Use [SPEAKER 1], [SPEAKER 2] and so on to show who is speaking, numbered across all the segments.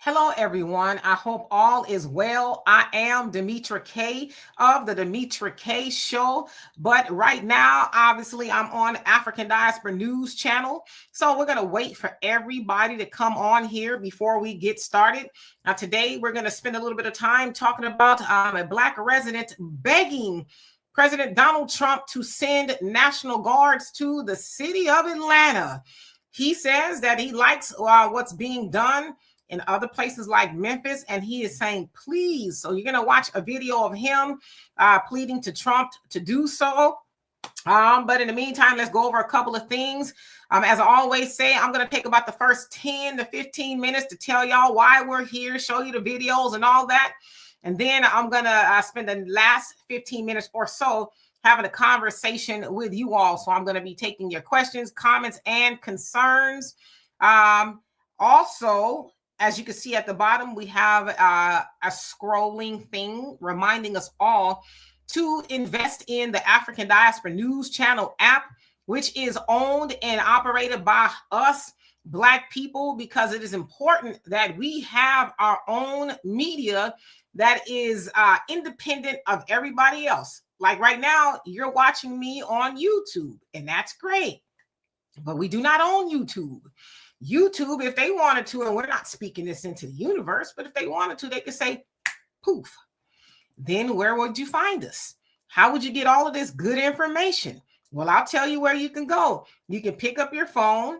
[SPEAKER 1] Hello, everyone. I hope all is well. I am Demetra Kaye of the Demetra Kaye Show. But right now, obviously, I'm on African Diaspora News Channel. So we're going to wait for everybody to come on here before we get started. Now, today, we're going to spend a little bit of time talking about a Black resident begging President Donald Trump to send National Guards to the city of Atlanta. He says that he likes what's being done in other places like Memphis, and he is saying, please. So you're going to watch a video of him pleading to Trump to do so. But in the meantime, let's go over a couple of things. As I always say, I'm going to take about the first 10 to 15 minutes to tell y'all why we're here, show you the videos and all that. And then I'm going to spend the last 15 minutes or so having a conversation with you all. So I'm going to be taking your questions, comments, and concerns. Also, as you can see at the bottom, we have a scrolling thing reminding us all to invest in the African Diaspora News Channel app, which is owned and operated by us Black people, because it is important that we have our own media that is independent of everybody else. Like right now, you're watching me on YouTube, and that's great. But we do not own YouTube. YouTube, if they wanted to, and we're not speaking this into the universe, but if they wanted to, they could say, poof. Then where would you find us? How would you get all of this good information? Well, I'll tell you where you can go. You can pick up your phone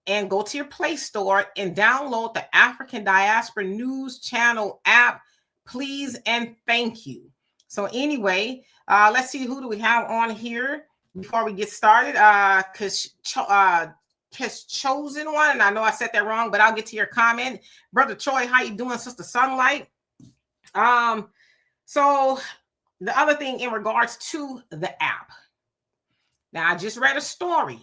[SPEAKER 1] and go to your Play Store and download the African Diaspora News Channel app, please and thank you. So anyway, let's see, who do we have on here before we get started? Has chosen one, and I know I said that wrong, but I'll get to your comment. Brother Troy, how you doing, Sister Sunlight? So the other thing in regards to the app. Now, I just read a story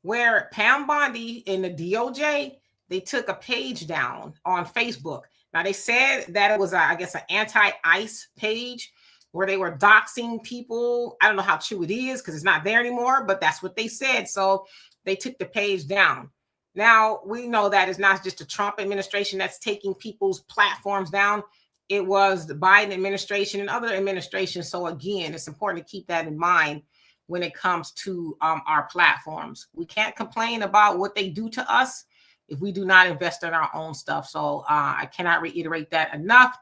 [SPEAKER 1] where Pam Bondi and the DOJ, they took a page down on Facebook. Now, they said that it was, I guess, an anti-ICE page where they were doxing people. I don't know how true it is because it's not there anymore, but that's what they said. So they took the page down. Now, we know that it's not just the Trump administration that's taking people's platforms down. It was the Biden administration and other administrations. So again, it's important to keep that in mind when it comes to our platforms. We can't complain about what they do to us if we do not invest in our own stuff. So I cannot reiterate that enough.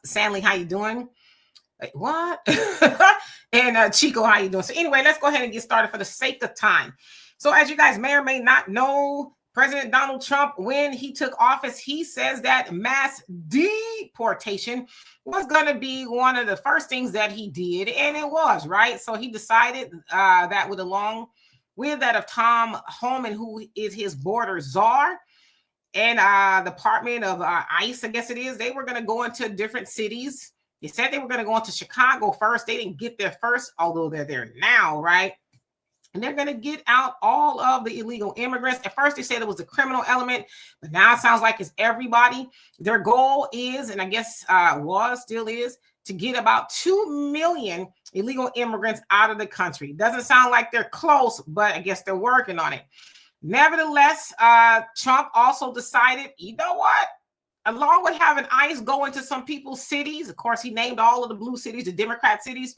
[SPEAKER 1] Sanley, how you doing? Like, what? And Chico, how you doing? So anyway, let's go ahead and get started for the sake of time. So as you guys may or may not know, President Donald Trump, when he took office, he says that mass deportation was going to be one of the first things that he did, and it was, right? So he decided that along with that of Tom Homan, who is his border czar, and Department of ICE, I guess it is, they were going to go into different cities. They said they were going to go into Chicago first. They didn't get there first, although they're there now, right? And they're going to get out all of the illegal immigrants. At first, they said it was the criminal element, but now it sounds like it's everybody. Their goal is, and I guess still is, to get about 2 million illegal immigrants out of the country. Doesn't sound like they're close, but I guess they're working on it. Nevertheless, Trump also decided, you know what? Along with having ICE go into some people's cities, of course, he named all of the blue cities, the Democrat cities,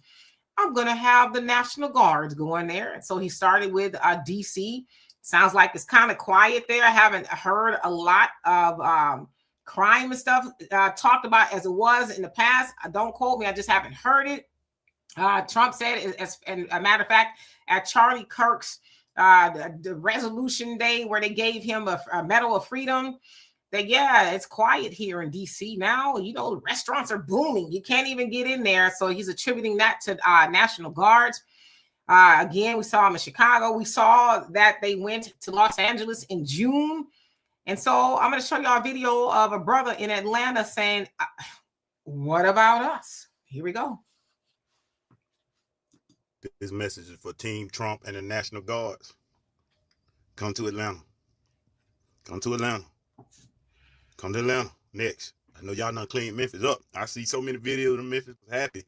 [SPEAKER 1] I'm going to have the National Guards go in there. And so he started with D.C. Sounds like it's kind of quiet there. I haven't heard a lot of crime and stuff talked about as it was in the past. Don't quote me. I just haven't heard it. Trump said, as a matter of fact, at Charlie Kirk's the resolution day where they gave him a Medal of Freedom, that, yeah, it's quiet here in D.C. now. You know, restaurants are booming. You can't even get in there. So he's attributing that to National Guards. Again, we saw him in Chicago. We saw that they went to Los Angeles in June. And so I'm going to show y'all a video of a brother in Atlanta saying, what about us? Here we go.
[SPEAKER 2] This message is for Team Trump and the National Guards. Come to Atlanta. Come to Atlanta. Come to Atlanta next. I know y'all done cleaned Memphis up. I see so many videos of Memphis was happy.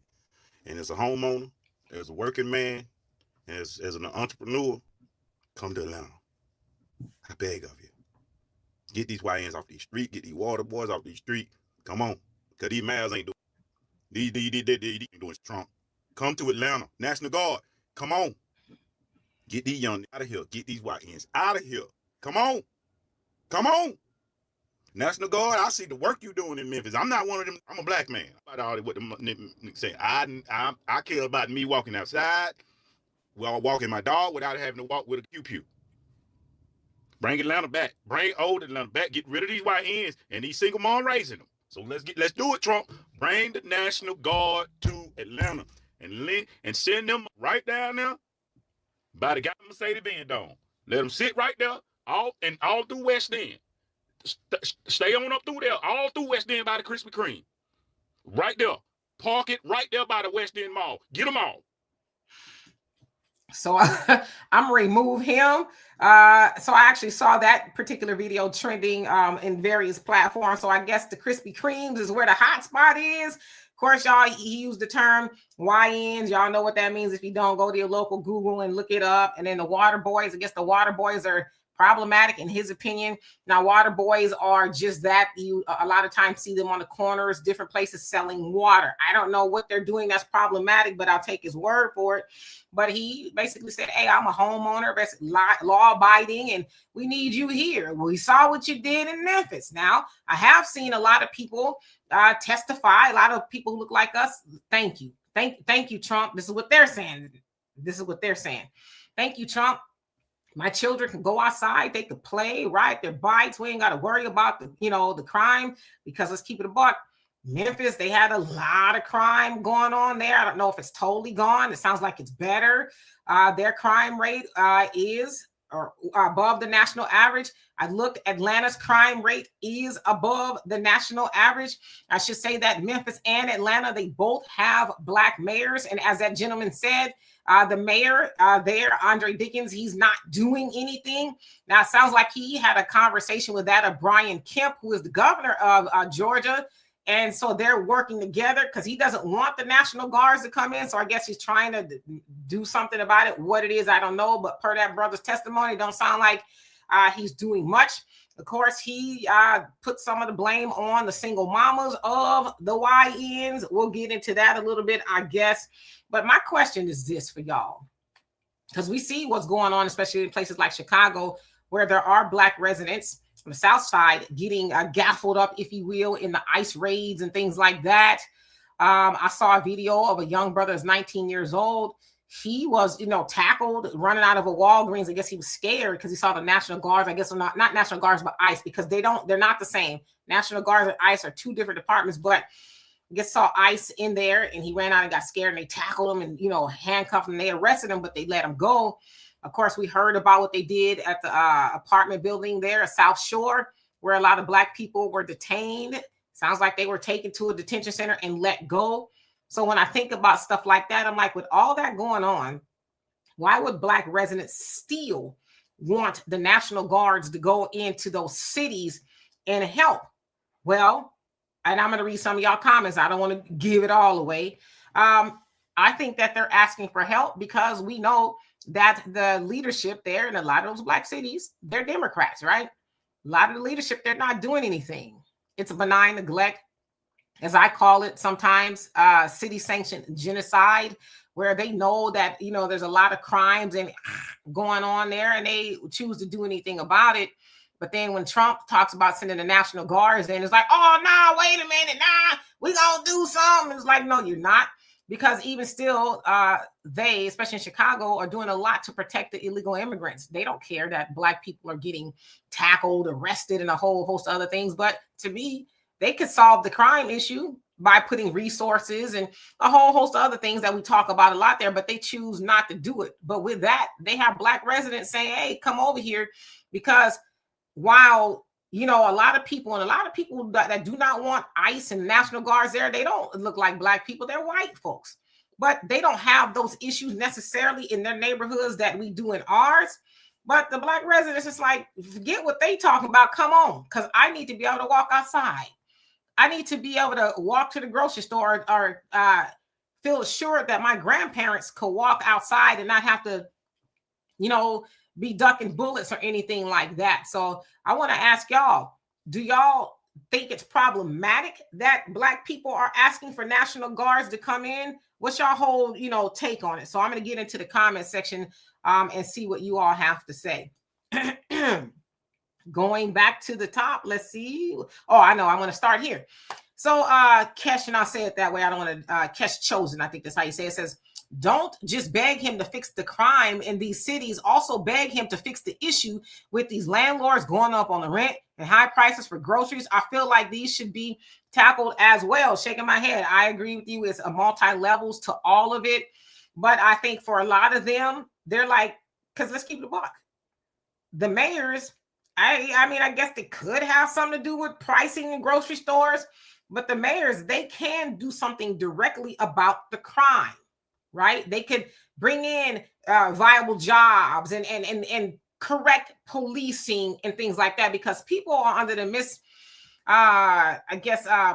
[SPEAKER 2] And as a homeowner, as a working man, as an entrepreneur, come to Atlanta. I beg of you. Get these YNs off these streets. Get these water boys off these streets. Come on. Because these males ain't doing these ain't doing Trump. Come to Atlanta. National Guard. Come on. Get these young out of here. Get these YNs out of here. Come on. Come on. National Guard, I see the work you doing in Memphis. I'm not one of them. I'm a black man. About all what the say. I care about me walking outside, walking my dog without having to walk with a pew-pew. Bring Atlanta back. Bring old Atlanta back. Get rid of these YNs and these single mom raising them. So let's do it, Trump. Bring the National Guard to Atlanta and send them right down there by the goddamn Mercedes-Benz Dome. Let them sit right there all through West End. Stay on up through there, all through West End by the Krispy Kreme. Right there. Park it right there by the West End Mall. Get them all.
[SPEAKER 1] So I'm gonna remove him. So I actually saw that particular video trending in various platforms. So I guess the Krispy Kremes is where the hot spot is. Of course, y'all, he used the term YNs. Y'all know what that means. If you don't, go to your local Google and look it up. And then the water boys, I guess the water boys are problematic in his opinion. Now, water boys are just that. You a lot of times see them on the corners, different places selling water. I don't know what they're doing that's problematic, but I'll take his word for it. But he basically said, hey, I'm a homeowner, law abiding, and we need you here. We saw what you did in Memphis. Now, I have seen a lot of people testify, a lot of people who look like us. Thank you. Thank you, Trump. This is what they're saying. Thank you, Trump. My children can go outside, they could play, ride their bikes. We ain't got to worry about the crime, because let's keep it a buck. Memphis, they had a lot of crime going on there. I don't know if it's totally gone. It sounds like it's better. Their crime rate is above the national average. I looked, Atlanta's crime rate is above the national average. I should say that Memphis and Atlanta, they both have black mayors. And as that gentleman said, the mayor there, Andre Dickens, he's not doing anything. Now, it sounds like he had a conversation with that of Brian Kemp, who is the governor of Georgia. And so they're working together because he doesn't want the National Guards to come in. So I guess he's trying to do something about it. What it is, I don't know. But per that brother's testimony, it don't sound like he's doing much. Of course, he put some of the blame on the single mamas of the YNs. We'll get into that a little bit, I guess. But my question is this for y'all, because we see what's going on, especially in places like Chicago, where there are black residents on the South Side getting gaffled up, if you will, in the ICE raids and things like that. I saw a video of a young brother who's 19 years old. He was, tackled running out of a Walgreens. I guess he was scared because he saw the National Guards. I guess not National Guards, but ICE, because they're not the same. National Guards and ICE are two different departments, but I guess saw ICE in there, and he ran out and got scared, and they tackled him and, handcuffed him. They arrested him, but they let him go. Of course, we heard about what they did at the apartment building there at South Shore, where a lot of black people were detained. Sounds like they were taken to a detention center and let go. So when I think about stuff like that, I'm like, with all that going on, why would black residents still want the National Guards to go into those cities and help? Well, and I'm going to read some of y'all comments. I don't want to give it all away. I think that they're asking for help because we know that the leadership there in a lot of those black cities, they're Democrats, right? A lot of the leadership, they're not doing anything. It's a benign neglect, as I call it sometimes, city-sanctioned genocide, where they know that, there's a lot of crimes and going on there, and they choose to do anything about it. But then when Trump talks about sending the National Guards in, it's like, oh, no, wait a minute, we gonna do something. It's like, no, you're not. Because even still, they, especially in Chicago, are doing a lot to protect the illegal immigrants. They don't care that black people are getting tackled, arrested, and a whole host of other things. But to me, they could solve the crime issue by putting resources and a whole host of other things that we talk about a lot there, but they choose not to do it. But with that, they have black residents saying, hey, come over here, because while a lot of people that do not want ICE and National Guards there, they don't look like black people. They're white folks, but they don't have those issues necessarily in their neighborhoods that we do in ours. But the black residents, it's like, forget what they talking about. Come on, because I need to be able to walk outside. I need to be able to walk to the grocery store or feel assured that my grandparents could walk outside and not have to, be ducking bullets or anything like that. So I want to ask y'all, do y'all think it's problematic that Black people are asking for National Guards to come in? What's your whole, take on it? So I'm going to get into the comment section and see what you all have to say. Going back to the top, let's see. Oh, I know. I want to start here. So Kesh, and I'll say it that way. I don't want to, Kesh Chosen, I think that's how you say it, says, don't just beg him to fix the crime in these cities. Also beg him to fix the issue with these landlords going up on the rent and high prices for groceries. I feel like these should be tackled as well. Shaking my head. I agree with you. It's a multi-levels to all of it. But I think for a lot of them, they're like, because let's keep it a buck. The mayors, I mean, I guess they could have something to do with pricing in grocery stores, but the mayors, they can do something directly about the crime, right? They could bring in viable jobs and correct policing and things like that, because people are under the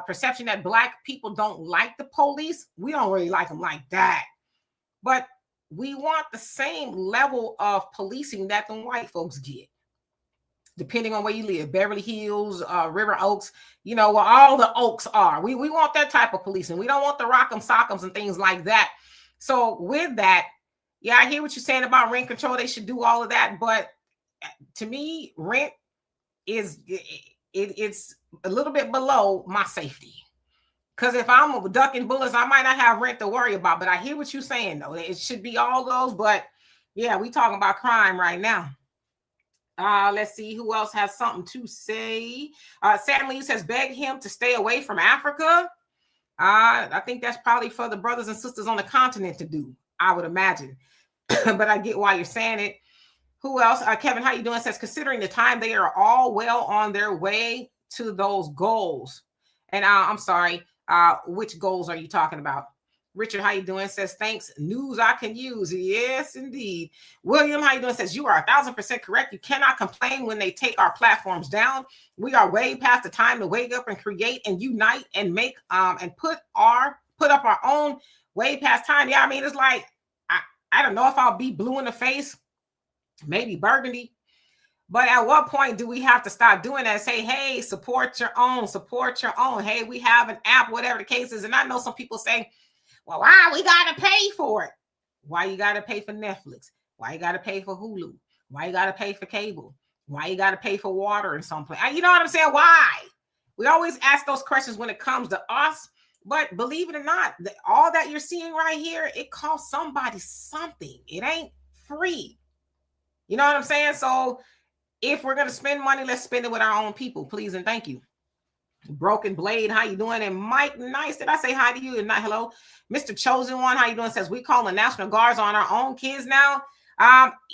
[SPEAKER 1] perception that Black people don't like the police. We don't really like them like that, but we want the same level of policing that the white folks get, depending on where you live. Beverly Hills, River Oaks, where all the Oaks are. We want that type of policing. We don't want the rock'em sock'ems and things like that. So with that, yeah, I hear what you're saying about rent control. They should do all of that. But to me, rent it's a little bit below my safety. Because if I'm ducking bullets, I might not have rent to worry about. But I hear what you're saying, though. It should be all those. But yeah, we talking about crime right now. Let's see who else has something to say. Sam Lee says, beg him to stay away from Africa. I think that's probably for the brothers and sisters on the continent to do, I would imagine. But I get why you're saying it. Who else? Kevin, how you doing? Says, considering the time, they are all well on their way to those goals. And I'm sorry, which goals are you talking about? Richard, how you doing? Says, thanks. News I can use. Yes, indeed. William, how you doing? Says, you are 1,000% correct. You cannot complain when they take our platforms down. We are way past the time to wake up and create and unite and make and put up our own way past time. Yeah, I mean, it's like, I don't know if I'll be blue in the face, maybe burgundy. But at what point do we have to start doing that? Say, hey, support your own. Hey, we have an app, whatever the case is. And I know some people say, well, why we got to pay for it? Why you got to pay for Netflix? Why you got to pay for Hulu? Why you got to pay for cable? Why you got to pay for water in some place? You know what I'm saying? Why? We always ask those questions when it comes to us. But believe it or not, all that you're seeing right here, it costs somebody something. It ain't free. You know what I'm saying? So if we're going to spend money, let's spend it with our own people, please and thank you. Broken Blade, how you doing? And Mike Nice, did I say hi to you? And not hello. Mr. Chosen One, how you doing? Says, we call the National Guards on our own kids now.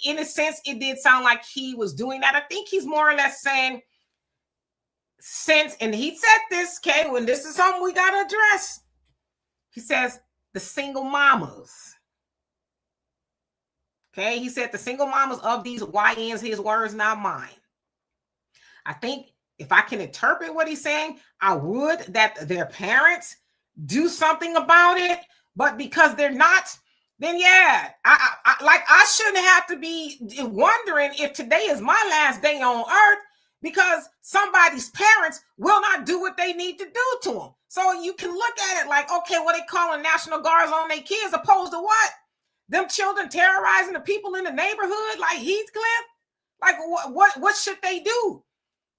[SPEAKER 1] In a sense, it did sound like he was doing that. I think he's more or less saying, since, and he said this, okay, when this is something we got to address. He says, the single mamas. Okay, he said the single mamas of these YNs, his words, not mine. I think if I can interpret what he's saying, I would that their parents do something about it, but because they're not, then yeah, I shouldn't have to be wondering if today is my last day on earth because somebody's parents will not do what they need to do to them. So you can look at it like, okay, what they calling National Guards on their kids opposed to what? Them children terrorizing the people in the neighborhood like Heathcliff? Like what should they do?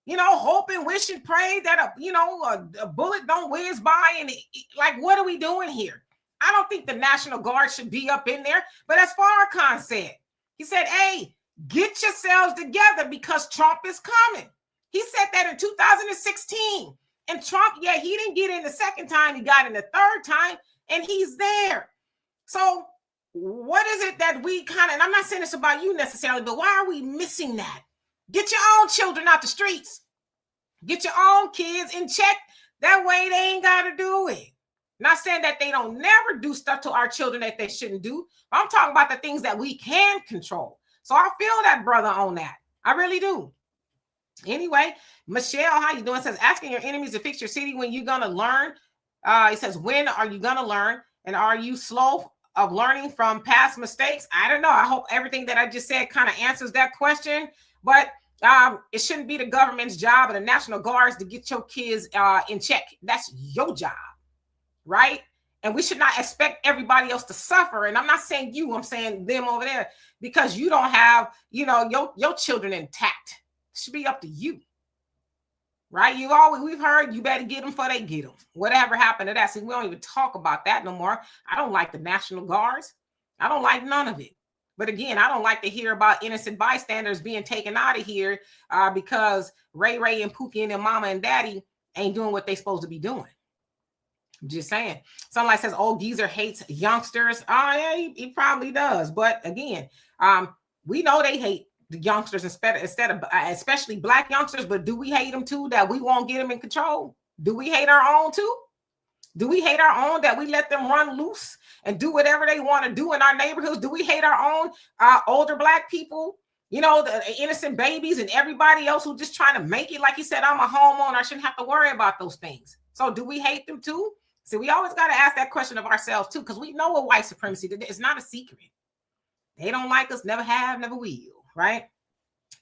[SPEAKER 1] Hope and wish and pray that a bullet don't whiz by and like, what are we doing here? I don't think the National Guard should be up in there. But as Farrakhan said, he said, hey, get yourselves together because Trump is coming. He said that in 2016. And Trump, yeah, he didn't get in the second time. He got in the third time and he's there. So what is it that we and I'm not saying this about you necessarily, but why are we missing that? Get your own children out the streets. Get your own kids in check. That way they ain't got to do it. Not saying that they don't never do stuff to our children that they shouldn't do. But I'm talking about the things that we can control. So I feel that brother on that. I really do. Anyway, Michelle, how you doing? Says, asking your enemies to fix your city when you're going to learn. He says, when are you going to learn? And are you slow of learning from past mistakes? I don't know. I hope everything that I just said kind of answers that question. But it shouldn't be the government's job or the National Guards to get your kids in check. That's your job, right? And we should not expect everybody else to suffer. And I'm not saying you, I'm saying them over there, because you don't have, your children intact. It should be up to you. Right? We've heard you better get them before they get them. Whatever happened to that? See, we don't even talk about that no more. I don't like the National Guards. I don't like none of it. But again, I don't like to hear about innocent bystanders being taken out of here because Ray and Pookie and their mama and daddy ain't doing what they supposed to be doing. I'm just saying. Somebody says, "Oh, Geezer hates youngsters." Oh, yeah, he probably does. But again, we know they hate the youngsters instead of especially black youngsters. But do we hate them too, that we won't get them in control? Do we hate our own too? Do we hate our own that we let them run loose and do whatever they want to do in our neighborhoods? Do we hate our own older black people? The innocent babies and everybody else who just trying to make it. Like you said, I'm a homeowner. I shouldn't have to worry about those things. So do we hate them too? See, we always got to ask that question of ourselves too, because we know what white supremacy is. It's not a secret. They don't like us, never have, never will, right?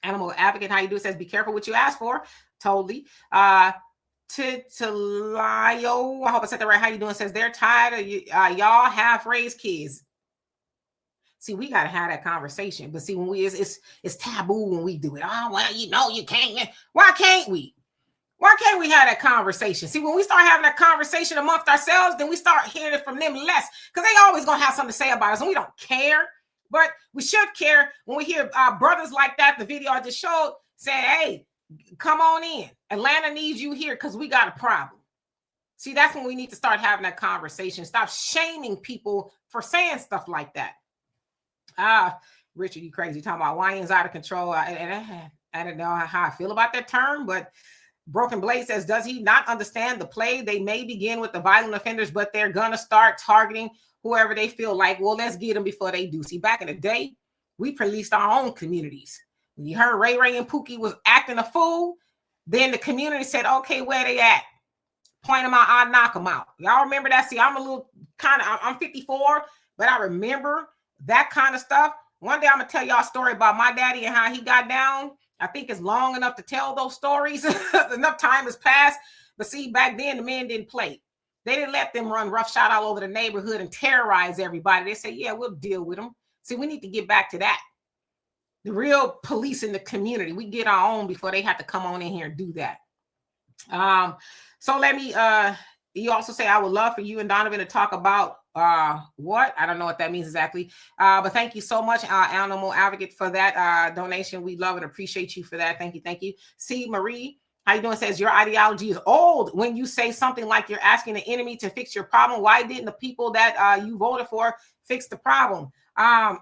[SPEAKER 1] Animal Advocate, how you do it, says, be careful what you ask for. Totally. Titilayo, I hope I said that right. How you doing? Says, they're tired of y'all half-raised kids. See, we got to have that conversation. But see, when it's taboo when we do it. Oh, well, you can't. Why can't we? Why can't we have that conversation? See, when we start having that conversation amongst ourselves, then we start hearing it from them less, because they always going to have something to say about us, and we don't care. But we should care when we hear brothers like that, the video I just showed, say, hey, come on in. Atlanta needs you here because we got a problem. See, that's when we need to start having that conversation. Stop shaming people for saying stuff like that. Richard, you crazy. Talking about YN's out of control. I don't know how I feel about that term, but Broken Blade says, does he not understand the play? They may begin with the violent offenders, but they're going to start targeting whoever they feel like. Well, let's get them before they do. See, back in the day, we policed our own communities. When you heard Ray and Pookie was acting a fool, then the community said, okay, where they at? Point them out, I'll knock them out. Y'all remember that? See, I'm 54, but I remember that kind of stuff. One day I'm going to tell y'all a story about my daddy and how he got down. I think it's long enough to tell those stories. Enough time has passed. But see, back then, the men didn't play. They didn't let them run roughshod all over the neighborhood and terrorize everybody. They say, yeah, we'll deal with them. See, we need to get back to that. The real police in the community. We get our own before they have to come on in here and do that. So let me, you also say, I would love for you and Donovan to talk about what? I don't know what that means exactly. But thank you so much, Animal Advocate, for that donation. We love and appreciate you for that. Thank you. Thank you. C. Marie, how you doing? Says, your ideology is old when you say something like you're asking the enemy to fix your problem. Why didn't the people that you voted for fix the problem? I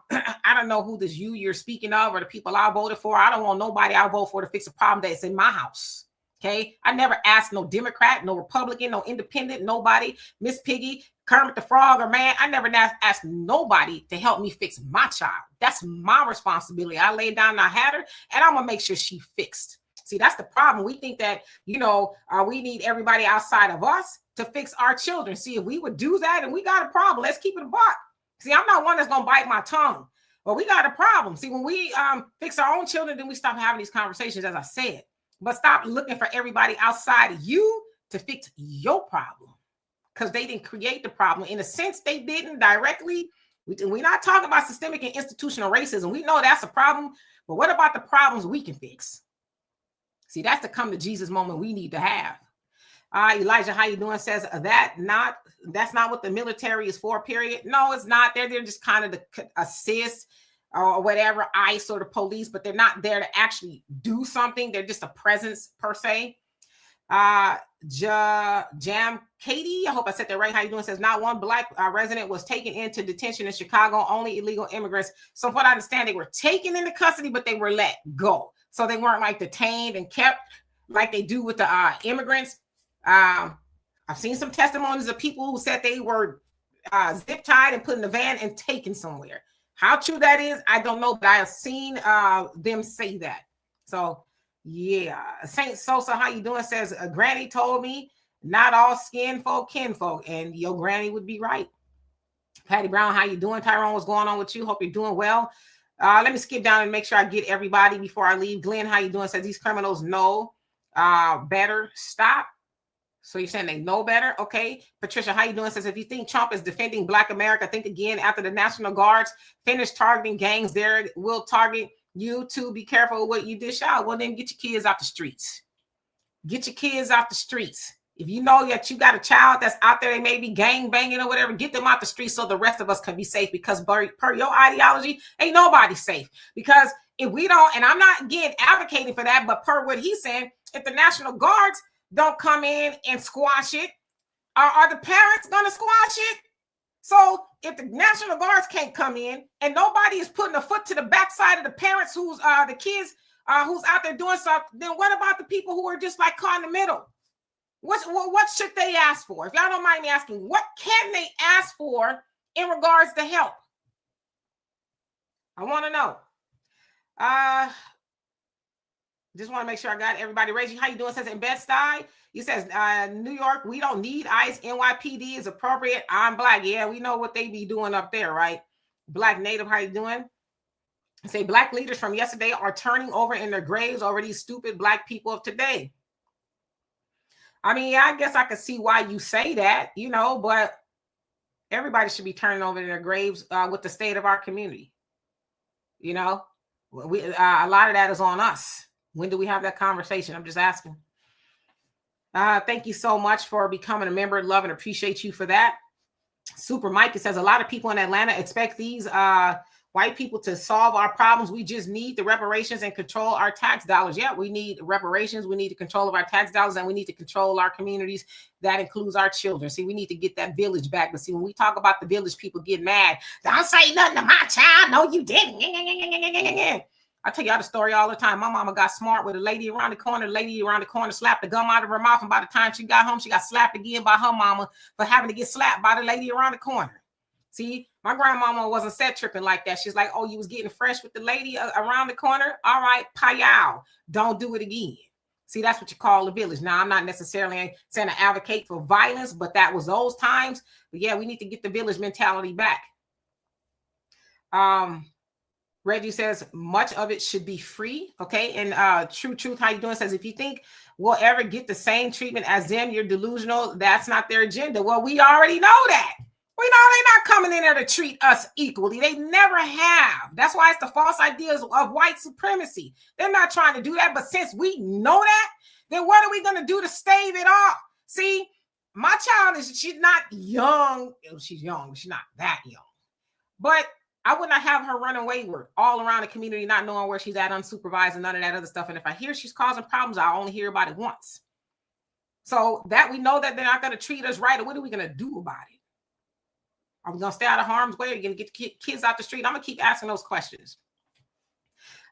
[SPEAKER 1] don't know who this you're speaking of or the people I voted for. I don't want nobody I vote for to fix a problem that's in my house. Okay. I never asked no Democrat, no Republican, no independent, nobody, Miss Piggy, Kermit the Frog, or man. I never asked nobody to help me fix my child. That's my responsibility. I laid down and I had her, and I'm going to make sure she fixed. See, that's the problem. We think that, we need everybody outside of us to fix our children. See, if we would do that and we got a problem, let's keep it a buck. See, I'm not one that's going to bite my tongue, but we got a problem. See, when we fix our own children, then we stop having these conversations, as I said. But stop looking for everybody outside of you to fix your problem, because they didn't create the problem. In a sense, they didn't directly. We're not talking about systemic and institutional racism. We know that's a problem. But what about the problems we can fix? See, that's the come to Jesus moment we need to have. Elijah, how you doing? Says that's not what the military is for, period. No, it's not. They're just kind of to assist or whatever, ICE or the police, but they're not there to actually do something. They're just a presence per se. Jam Katie, I hope I said that right. How you doing? Says, not one black resident was taken into detention in Chicago, only illegal immigrants. So from what I understand, they were taken into custody, but they were let go. So they weren't like detained and kept like they do with the immigrants. I've seen some testimonies of people who said they were zip tied and put in the van and taken somewhere. How true that is, I don't know, but I have seen them say that. So, yeah. Saint Sosa, how you doing? Says, Granny told me not all skin folk, kinfolk. And your granny would be right. Patty Brown, how you doing? Tyrone, what's going on with you? Hope you're doing well. Let me skip down and make sure I get everybody before I leave. Glenn, how you doing? Says these criminals know better. Stop. So you're saying they know better? Okay. Patricia, how you doing? Says if you think Trump is defending Black America, think again. After the National Guards finish targeting gangs, there will target you too. Be careful what you dish out. Well, then get your kids out the streets. Get your kids out the streets. If you know that you got a child that's out there, they may be gang banging or whatever, get them out the streets so the rest of us can be safe, because per your ideology, ain't nobody safe. Because if we don't, and I'm not again advocating for that, but per what he's saying, if the National Guards don't come in and squash it, are the parents going to squash it? So if the National Guards can't come in and nobody is putting a foot to the backside of the parents who's the kids who's out there doing stuff, then what about the people who are just like caught in the middle? What should they ask for? If y'all don't mind me asking, what can they ask for in regards to help? I want to know. Just want to make sure I got everybody. Reggie, how you doing? Says in Bed-Stuy. You says New York, we don't need ICE. NYPD is appropriate. I'm Black. Yeah, we know what they be doing up there, right? Black Native, how you doing? Say Black leaders from yesterday are turning over in their graves over these stupid Black people of today. I mean, I guess I could see why you say that, you know, but everybody should be turning over in their graves with the state of our community. You know, we a lot of that is on us. When do we have that conversation? I'm just asking. Thank you so much for becoming a member. Love and appreciate you for that. Super Mike, it says a lot of people in Atlanta expect these white people to solve our problems. We just need the reparations and control our tax dollars. Yeah, we need reparations. We need the control of our tax dollars, and we need to control our communities. That includes our children. See, we need to get that village back. But see, when we talk about the village, people get mad. Don't say nothing to my child. No, you didn't. I tell y'all the story all the time. My mama got smart with a lady around the corner. The lady around the corner slapped the gum out of her mouth. And by the time she got home, she got slapped again by her mama for having to get slapped by the lady around the corner. See, my grandmama wasn't set tripping like that. She's like, oh, you was getting fresh with the lady around the corner? All right, payow. Don't do it again. See, that's what you call a village. Now, I'm not necessarily saying to advocate for violence, but that was those times. But yeah, we need to get the village mentality back. Reggie says much of it should be free. Okay. And True Truth, how you doing? Says if you think we'll ever get the same treatment as them, you're delusional. That's not their agenda. Well, we already know that. We know they're not coming in there to treat us equally. They never have. That's why it's the false ideas of white supremacy. They're not trying to do that. But since we know that, then what are we going to do to stave it off? See, my child she's not young. She's young. She's not that young. But I would not have her running wayward all around the community, not knowing where she's at, unsupervised, and none of that other stuff. And if I hear she's causing problems, I only hear about it once. So that we know that they're not going to treat us right. What are we going to do about it? Are we going to stay out of harm's way? Are you going to get kids out the street? I'm going to keep asking those questions.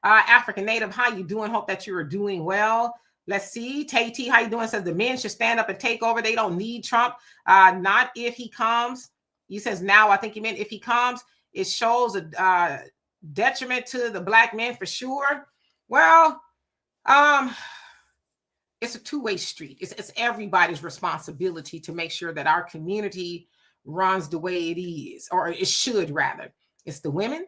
[SPEAKER 1] African Native, how you doing? Hope that you are doing well. Let's see. Tay T, how you doing? Says the men should stand up and take over. They don't need Trump. Not if he comes. He says now, I think he meant if he comes. It shows a detriment to the Black men for sure. Well, it's a two-way street. It's everybody's responsibility to make sure that our community runs the way it is, or it should rather. It's the women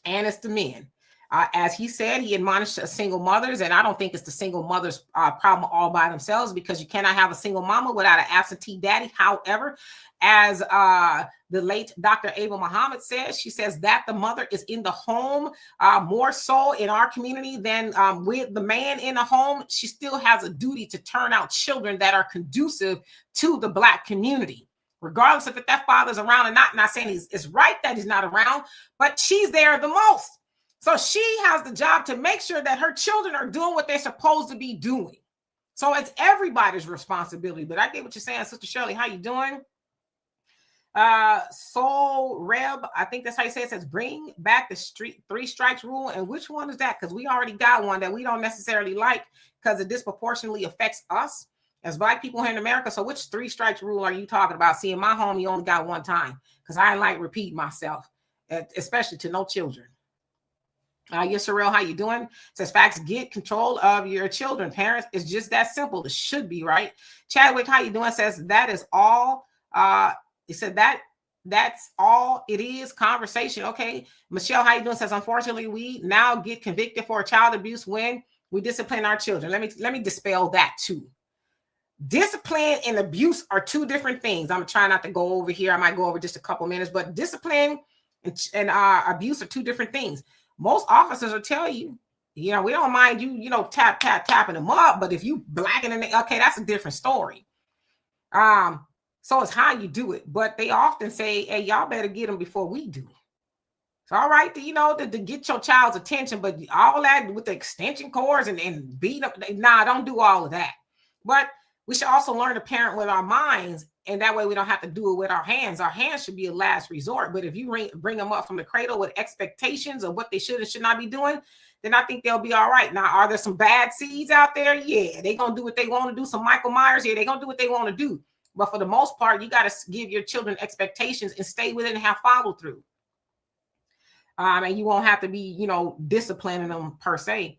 [SPEAKER 1] and it's the men. As he said, he admonished single mothers, and I don't think it's the single mother's problem all by themselves, because you cannot have a single mama without an absentee daddy. However, as the late Dr. Ava Muhammad says, she says that the mother is in the home more so in our community than with the man in the home. She still has a duty to turn out children that are conducive to the Black community, regardless of if that father's around or not. Not saying it's right that he's not around, but she's there the most. So she has the job to make sure that her children are doing what they're supposed to be doing. So it's everybody's responsibility. But I get what you're saying, Sister Shirley. How you doing? Soul Reb, I think that's how you say it, says bring back the 3 strikes rule. And which one is that? Because we already got one that we don't necessarily like because it disproportionately affects us as Black people here in America. So which 3 strikes rule are you talking about? See, in my home, you only got one time because I ain't like repeat myself, especially to no children. Yes, Sorrel, how you doing? Says facts, get control of your children, parents. It's just that simple. It should be, right? Chadwick, how you doing? Says that is all. He said that That's all it is. Conversation. Okay. Michelle, how you doing? Says, unfortunately, we now get convicted for child abuse when we discipline our children. Let me dispel that too. Discipline and abuse are two different things. I'm trying not to go over here. I might go over just a couple minutes, but discipline and abuse are two different things. Most officers will tell you, we don't mind you, tapping them up, but if you blacking them, okay, that's a different story. So it's how you do it, but they often say, hey, y'all better get them before we do. It's all right to get your child's attention, but all that with the extension cords and beat up, don't do all of that. But we should also learn to parent with our minds, and that way we don't have to do it with our hands. Our hands should be a last resort, but if you bring them up from the cradle with expectations of what they should and should not be doing, then I think they'll be all right. Now, are there some bad seeds out there? Yeah, they're going to do what they want to do. Some Michael Myers, yeah, they're going to do what they want to do. But for the most part, you got to give your children expectations and stay with it and have follow through. And you won't have to be, disciplining them per se.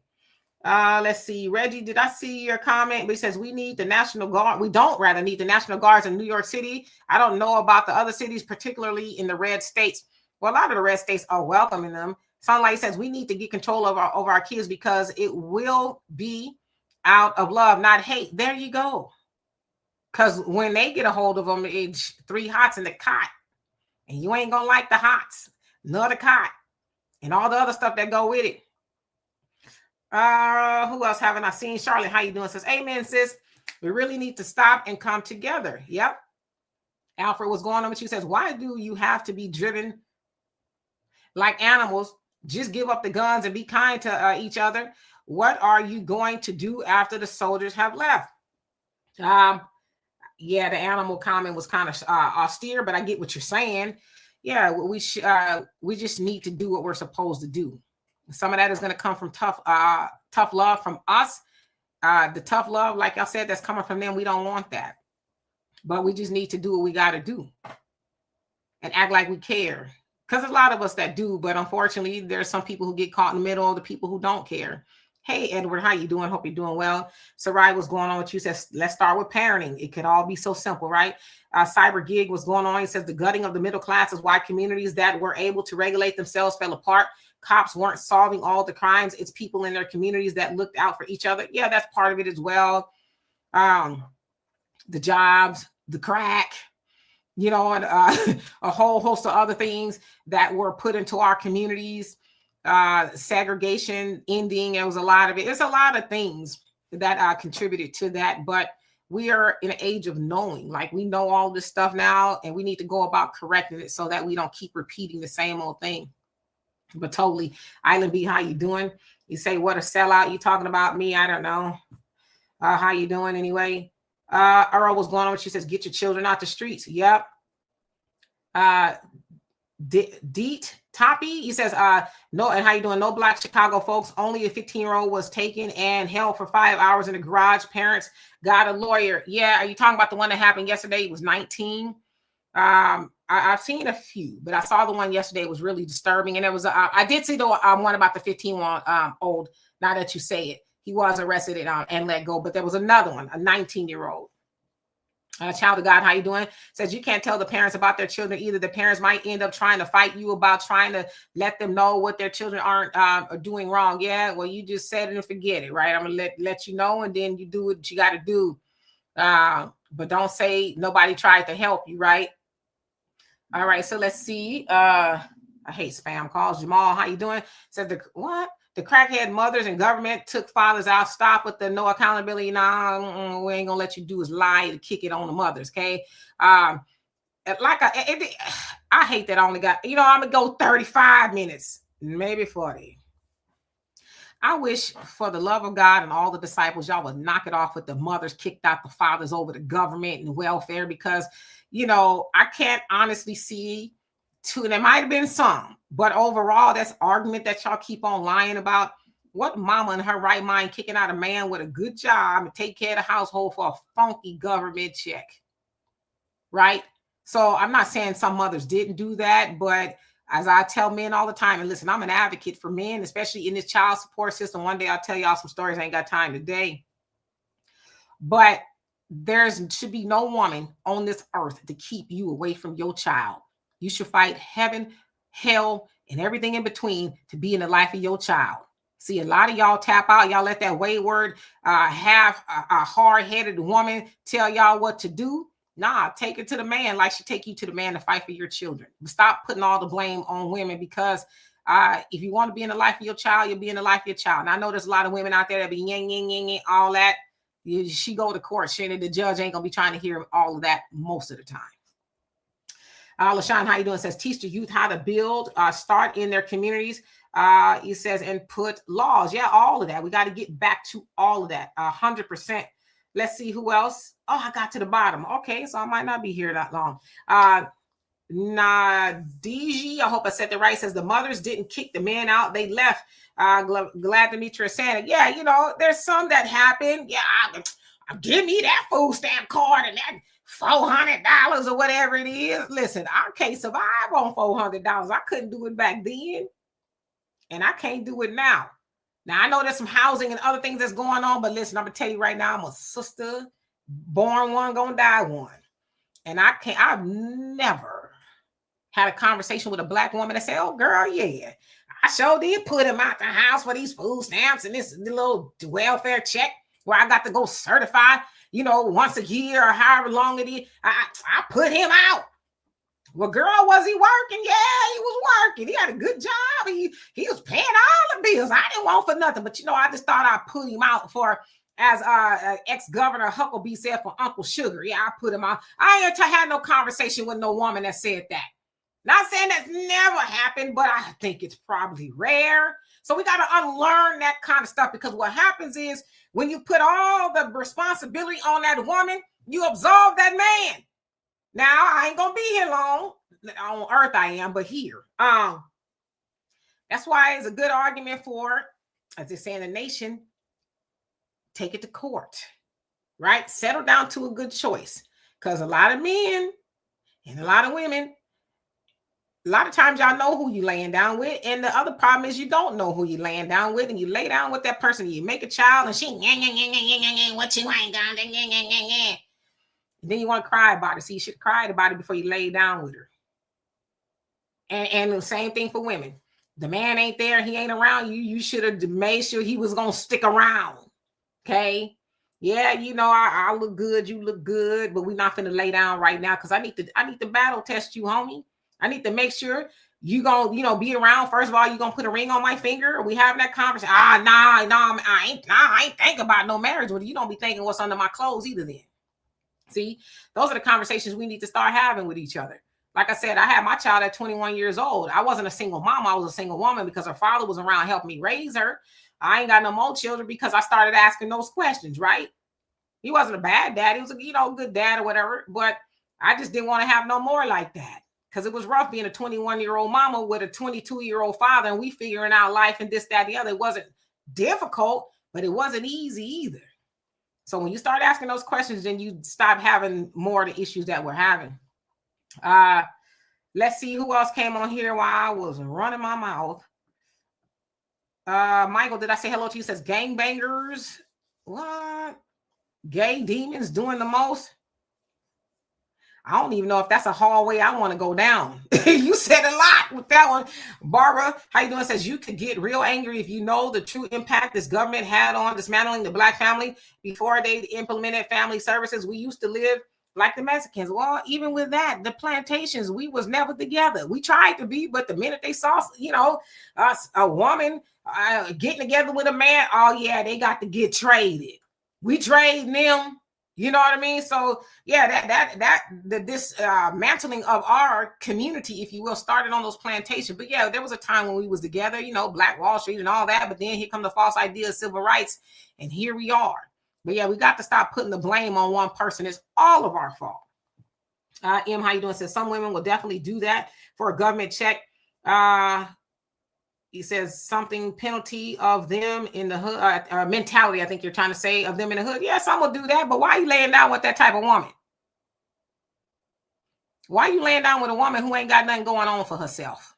[SPEAKER 1] Let's see. Reggie, did I see your comment? But he says we need the National Guard. We don't rather need the National Guards in New York City. I don't know about the other cities, particularly in the red states. Well, a lot of the red states are welcoming them. Sound like he says we need to get control of our kids because it will be out of love, not hate. There you go. Because when they get a hold of them, it's 3 hots in the cot. And you ain't going to like the hots, nor the cot, and all the other stuff that go with it. Who else haven't I seen? Charlotte, how you doing? Says, amen, sis. We really need to stop and come together. Yep. Alfred, what's going on with you? Says, why do you have to be driven like animals? Just give up the guns and be kind to each other. What are you going to do after the soldiers have left? Yeah, the animal comment was kind of austere, but I get what you're saying. Yeah, we just need to do what we're supposed to do. Some of that is going to come from tough love from us. The tough love, like I said, that's coming from them. We don't want that, but we just need to do what we got to do and act like we care. Because a lot of us that do, but unfortunately, there's some people who get caught in the middle of the people who don't care. Hey, Edward, how you doing? Hope you're doing well. Sarai, what's going on with you? Says, let's start with parenting. It could all be so simple, right? Cyber Gig, what's going on? He says, the gutting of the middle class is why communities that were able to regulate themselves fell apart. Cops weren't solving all the crimes. It's people in their communities that looked out for each other. Yeah, that's part of it as well. The jobs, the crack, and a whole host of other things that were put into our communities. Segregation ending. It was a lot of it. It's a lot of things that contributed to that, but we are in an age of knowing, like we know all this stuff now, and we need to go about correcting it so that we don't keep repeating the same old thing. But totally. Island B, how you doing? You say, what a sellout. You talking about me? I don't know. How you doing anyway? Earl, what's going on? She says, get your children out the streets. Yep. Deet Toppy, he says, no, and how you doing? No Black Chicago folks. Only a 15-year-old was taken and held for 5 hours in the garage. Parents got a lawyer. Yeah, are you talking about the one that happened yesterday? It was 19. I've seen a few, but I saw the one yesterday. It was really disturbing, and it was I did see the one about the 15-year-old. Now that you say it, he was arrested and let go, but there was another one, a 19-year-old. Child of God, how you doing? Says you can't tell the parents about their children either. The parents might end up trying to fight you about trying to let them know what their children aren't are doing wrong. Yeah, well, you just said it and forget it, right? I'm gonna let you know, and then you do what you got to do. But don't say nobody tried to help you, right? All right, so let's see. I hate spam calls. Jamal, how you doing? Says the crackhead mothers and government took fathers out. Stop with the no accountability. Nah, we ain't gonna let you do is lie to kick it on the mothers. Okay. I hate that I only got, I'm gonna go 35 minutes, maybe 40. I wish for the love of God and all the disciples, y'all would knock it off with the mothers kicked out the fathers over the government and welfare, because, I can't honestly see there might have been some, but overall, that's argument that y'all keep on lying about. What mama in her right mind kicking out a man with a good job and take care of the household for a funky government check, right? So I'm not saying some mothers didn't do that, but as I tell men all the time, and listen, I'm an advocate for men, especially in this child support system. One day I'll tell y'all some stories. I ain't got time today. But there should be no woman on this earth to keep you away from your child. You should fight heaven, hell, and everything in between to be in the life of your child. See, a lot of y'all tap out. Y'all let that wayward, have a hard-headed woman tell y'all what to do. Nah, take it to the man like she take you to the man to fight for your children. Stop putting all the blame on women, because if you want to be in the life of your child, you'll be in the life of your child. And I know there's a lot of women out there that be yang, all that. She go to court. The judge ain't going to be trying to hear all of that most of the time. LaShawn, how you doing? Says, teach the youth how to build, start in their communities. He says, and put laws. Yeah, all of that. We got to get back to all of that. 100%. Let's see who else. Oh, I got to the bottom. Okay, so I might not be here that long. Nadiji, I hope I said that right, says the mothers didn't kick the men out. They left. Glad Demetra is saying it. Yeah, you know, there's some that happen. Yeah, give me that food stamp card and that $400 or whatever it is. Listen, I can't survive on $400. I couldn't do it back then, and I can't do it now. Now, I know there's some housing and other things that's going on, but listen, I'm going to tell you right now, I'm a sister, born one, gonna die one. And I've never had a conversation with a Black woman that said, oh, girl, yeah, I sure did put him out the house for these food stamps and this little welfare check where I got to go certify, you know, once a year or however long it is. I put him out. Well, girl, was he working? Yeah, he was working. He had a good job. He was paying all the bills. I didn't want for nothing. But, you know, I just thought I'd put him out for, as ex-governor Huckabee said, for Uncle Sugar. Yeah, I put him out. I ain't had no conversation with no woman that said that. Not saying that's never happened, but I think it's probably rare. So we got to unlearn that kind of stuff, because what happens is when you put all the responsibility on that woman, you absolve that man. Now, I ain't going to be here long. On earth I am, but here. That's why it's a good argument for, as they say in the nation, take it to court, right? Settle down to a good choice. Because a lot of men and a lot of women, a lot of times y'all know who you laying down with. And the other problem is you don't know who you laying down with. And you lay down with that person, and you make a child, and she, what you ain't done, then you want to cry about it. So you should cry about it before you lay down with her. And the same thing for women. The man ain't there. He ain't around. You should have made sure he was going to stick around. Okay. Yeah, you know, I look good. You look good. But we're not going to lay down right now, because I need to battle test you, homie. I need to make sure you going to, you know, be around. First of all, you going to put a ring on my finger? Are we having that conversation? I ain't thinking about no marriage with you. You don't be thinking what's under my clothes either then. See, those are the conversations we need to start having with each other. Like I said, I had my child at 21 years old. I wasn't a single mom. I was a single woman because her father was around helping me raise her. I ain't got no more children because I started asking those questions, right? He wasn't a bad dad. He was a, you know, good dad or whatever. But I just didn't want to have no more like that, because it was rough being a 21-year-old mama with a 22-year-old father, and we figuring out life and this, that, the other. It wasn't difficult, but it wasn't easy either. So when you start asking those questions, then you stop having more of the issues that we're having. Let's see who else came on here while I was running my mouth. Michael, did I say hello to you? Says gangbangers. What? Gay demons doing the most? I don't even know if that's a hallway I want to go down. You said a lot with that one. Barbara, how you doing? Says you could get real angry if you know the true impact this government had on dismantling the Black family before they implemented family services. We used to live like the Mexicans. Well, even with that, the plantations, we was never together. We tried to be, but the minute they saw, you know, us, a woman getting together with a man, oh yeah, they got to get traded. We trade them. You know what I mean? So yeah, this mantling of our community, if you will, started on those plantations. But yeah, there was a time when we was together, you know, Black Wall Street and all that. But then here come the false idea of civil rights, and here we are. But yeah, we got to stop putting the blame on one person. It's all of our fault. M, how you doing? Says some women will definitely do that for a government check. He says something penalty of them in the hood, mentality, I think you're trying to say, of them in the hood. Yeah, some will do that, but why are you laying down with that type of woman? Why are you laying down with a woman who ain't got nothing going on for herself?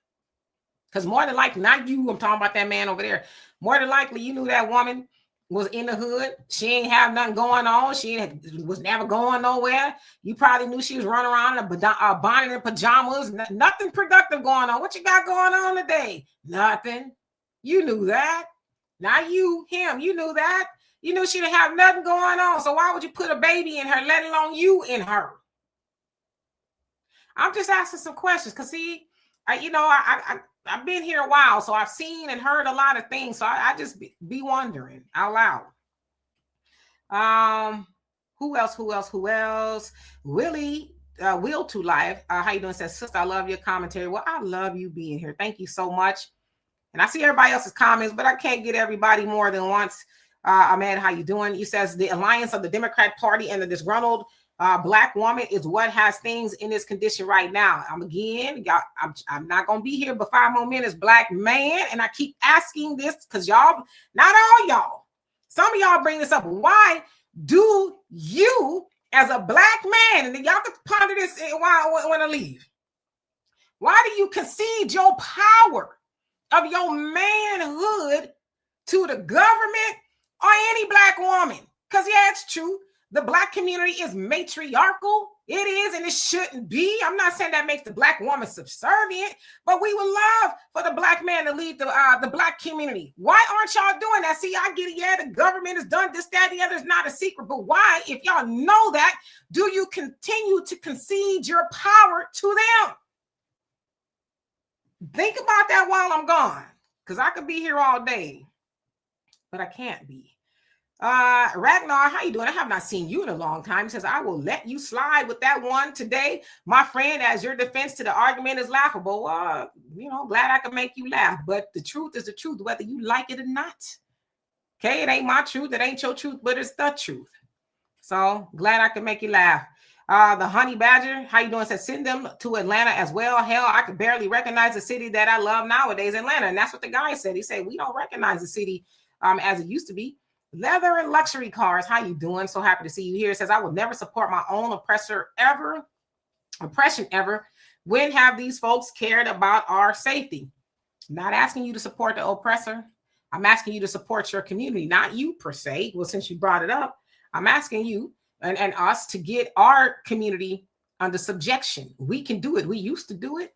[SPEAKER 1] Because more than likely, not you, I'm talking about that man over there. More than likely, you knew that woman was in the hood. She ain't have nothing going on. Was never going nowhere. You probably knew she was running around in a bonnet and pajamas. Nothing productive going on. What you got going on today? Nothing. You knew that. Not you, him. You knew that. You knew she didn't have nothing going on. So why would you put a baby in her, let alone you in her? I'm just asking some questions. Because see, I've been here a while, so I've seen and heard a lot of things. So I just be wondering out loud. Who else? Willie, Will to Life. How you doing? Says, sister, I love your commentary. Well, I love you being here. Thank you so much. And I see everybody else's comments, but I can't get everybody more than once. Ahmed, how you doing? You says the alliance of the Democrat Party and the disgruntled Black woman is what has things in this condition right now. I'm not gonna be here but 5 more minutes, Black man. And I keep asking this because y'all, not all y'all, some of y'all bring this up. Why do you, as a Black man, and y'all can ponder this when I leave, why do you concede your power of your manhood to the government or any Black woman? Because yeah, it's true. The Black community is matriarchal. It is, and it shouldn't be. I'm not saying that makes the Black woman subservient, but we would love for the Black man to lead the Black community. Why aren't y'all doing that? See, I get it. Yeah, the government has done this, that, and the other. It's not a secret. But why, if y'all know that, do you continue to concede your power to them? Think about that while I'm gone, because I could be here all day, but I can't be. Ragnar, how you doing? I have not seen you in a long time. He says, I will let you slide with that one today, my friend, as your defense to the argument is laughable. Glad I can make you laugh, but the truth is the truth, whether you like it or not. Okay, it ain't my truth, it ain't your truth, but it's the truth. So glad I can make you laugh. The Honey Badger, how you doing? Says, send them to Atlanta as well. Hell, I could barely recognize the city that I love nowadays, Atlanta. And that's what the guy said. He said, we don't recognize the city as it used to be. Leather and luxury cars, how you doing? So happy to see you here. It says, I will never support my own oppression ever. When have these folks cared about our safety? I'm not asking you to support the oppressor. I'm asking you to support your community, not you per se. Well, since you brought it up, I'm asking you and us to get our community under subjection. We can do it. We used to do it.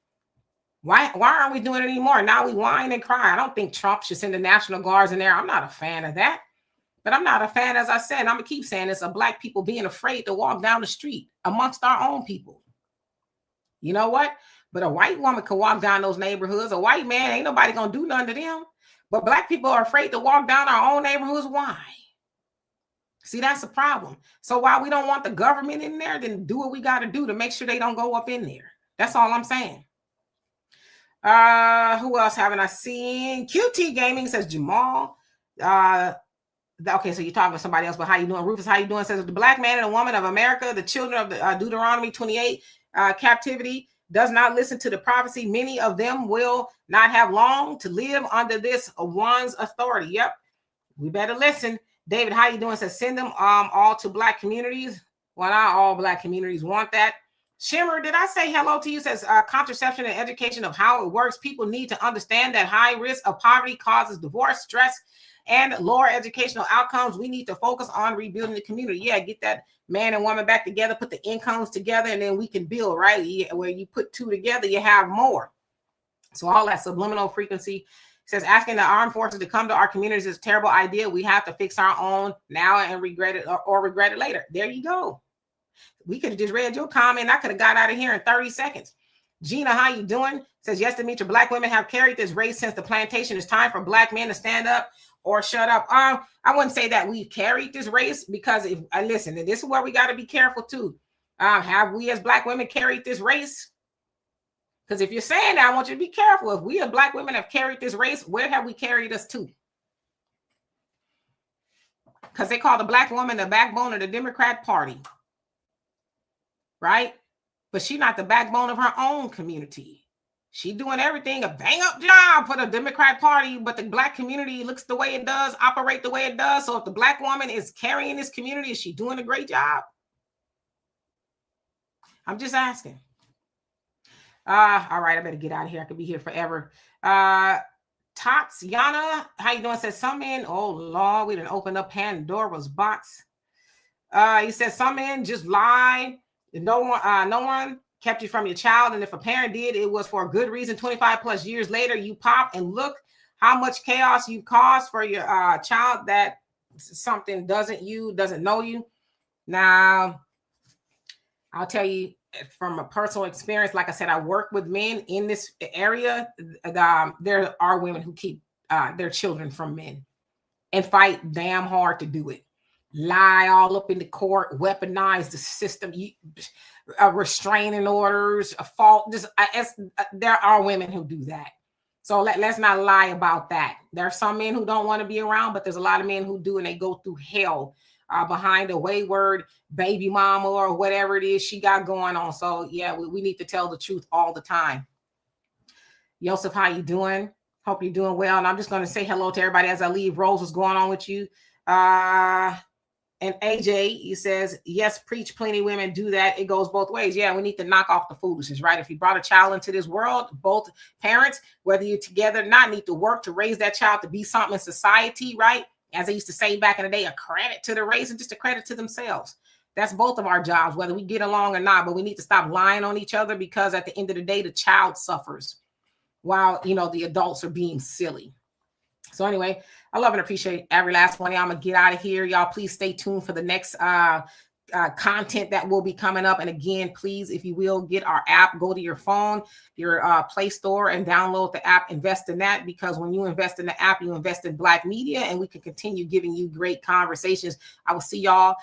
[SPEAKER 1] Why aren't we doing it anymore? Now we whine and cry. I don't think Trump should send the National Guards in there. I'm not a fan of that. But I'm not a fan, as I said, I'm going to keep saying this, of Black people being afraid to walk down the street amongst our own people. You know what? But a white woman can walk down those neighborhoods. A white man, ain't nobody going to do nothing to them. But Black people are afraid to walk down our own neighborhoods. Why? See, that's a problem. So while we don't want the government in there, then do what we got to do to make sure they don't go up in there. That's all I'm saying. Who else haven't I seen? QT Gaming says Jamal. Okay, so you're talking to somebody else, but how you doing? Rufus, how you doing? Says the Black man and a woman of America, the children of the Deuteronomy 28 captivity, does not listen to the prophecy. Many of them will not have long to live under this one's authority. Yep, we better listen. David, how you doing? Says send them all to Black communities. Well, not all Black communities want that. Shimmer, did I say hello to you? Says contraception and education of how it works. People need to understand that high risk of poverty causes divorce, stress, and lower educational outcomes. We need to focus on rebuilding the community. Yeah, get that man and woman back together, put the incomes together, and then we can build, right? Yeah, where you put two together, you have more. So all that subliminal frequency says asking the armed forces to come to our communities is a terrible idea. We have to fix our own now and regret it or regret it later. There you go. We could have just read your comment. I could have got out of here in 30 seconds. Gina, how you doing? Says, yes, Demetra, Black women have carried this race since the plantation. It's time for Black men to stand up or shut up. I wouldn't say that we've carried this race, because if I listen, and this is where we got to be careful too. Have we as Black women carried this race? Because if you're saying that, I want you to be careful. If we as Black women have carried this race, where have we carried us to? Because they call the Black woman the backbone of the Democrat Party, right? But she's not the backbone of her own community. She doing everything, a bang up job for the Democrat Party, but the Black community looks the way it does, operate the way it does. So if the Black woman is carrying this community, is she doing a great job? I'm just asking. All right, I better get out of here. I could be here forever. Tatiana, how you doing? Says some men, oh Lord, we didn't open up Pandora's box. He says some men just lie. No one kept you from your child. And if a parent did, it was for a good reason. 25 plus years later, you pop and look how much chaos you caused for your child that something doesn't know you. Now, I'll tell you from a personal experience, like I said, I work with men in this area. There are women who keep their children from men and fight damn hard to do it. Lie all up in the court, weaponize the system, restraining orders, a fault. There are women who do that. So let's not lie about that. There are some men who don't want to be around, but there's a lot of men who do, and they go through hell behind a wayward baby mama or whatever it is she got going on. So yeah, we need to tell the truth all the time. Yosef, how you doing? Hope you're doing well. And I'm just going to say hello to everybody as I leave. Rose, what's going on with you? And AJ, he says, yes, preach, plenty women do that. It goes both ways. Yeah, we need to knock off the foolishness, right? If you brought a child into this world, both parents, whether you're together or not, need to work to raise that child to be something in society, right? As they used to say back in the day, a credit to the race and just a credit to themselves. That's both of our jobs, whether we get along or not, but we need to stop lying on each other, because at the end of the day, the child suffers while, the adults are being silly. So anyway, I love and appreciate every last one. I'm going to get out of here. Y'all, please stay tuned for the next content that will be coming up. And again, please, if you will, get our app, go to your phone, your Play Store, and download the app, invest in that, because when you invest in the app, you invest in Black media, and we can continue giving you great conversations. I will see y'all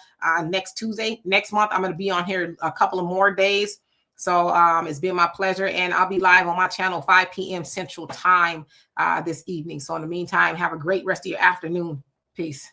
[SPEAKER 1] next Tuesday. Next month, I'm going to be on here a couple of more days. So it's been my pleasure, and I'll be live on my channel 5 p.m. Central Time this evening. So in the meantime, have a great rest of your afternoon. Peace.